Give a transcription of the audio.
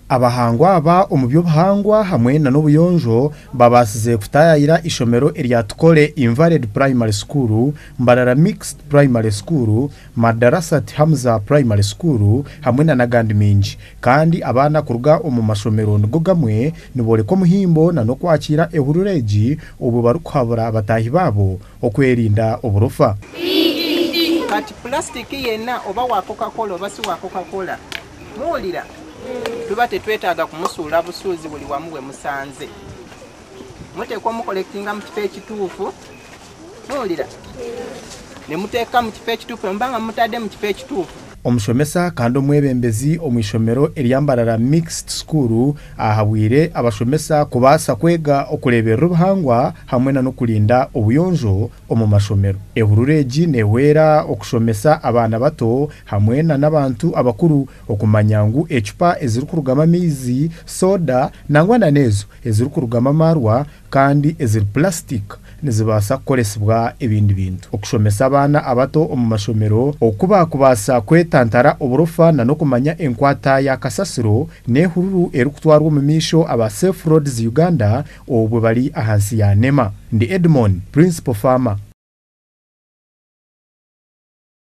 abahangwa aba omu by'obuhangwa hamwe na n'obuyonjo babasize kutayira ishomero erya Tukole Invalid Primary School, Mbarara Mixed Primary School, Madarasat Hamza Primary School hamwe na nagandi mingi. Kandi abana kuruga omu mashomero nigo gamwe niboreka omuhimbo na no kwakira ehururegi obu barukuhabura abatahi babo okwerinda oburofa. Kati plastic yenna oba wa Coca-Cola oba si wa Coca-Cola muwulira tuba tetwetaaga kumusuula busuuzi buli wamu bwe musanze. Muteekwa mukolektinga mu kifo ekituufu muwulira ne muteeka mu kifo ekituufu mbanga mutadde mu kifo ekituufu. Omushomesa kandi omwebembezi omwishomero eryambarara Mixed School ahabwire abashomesa kubasa kwega okuleberera obuhangwa hamwe na nokulinda obuyonjo omu mashomero. Ehururegi nehwera okushomesa abana bato hamwe na n'abantu abakuru okumanyangu ecupa ezirikurugama amaizi, soda nangwa na nezo ezirikurugama amarwa kandi eziri plastic nizibasa kukoresibwa ebindi bintu. Okushomesa abana abato omu mashomero okuba kubasa kwetantara oburofa na nokumanya enkwata ya kasasiro nehururu erikutwarwa mu misho aba Safe Roads Uganda obwe bali ahansi ya NEMA. Ndi Edmond, Principal Farmer.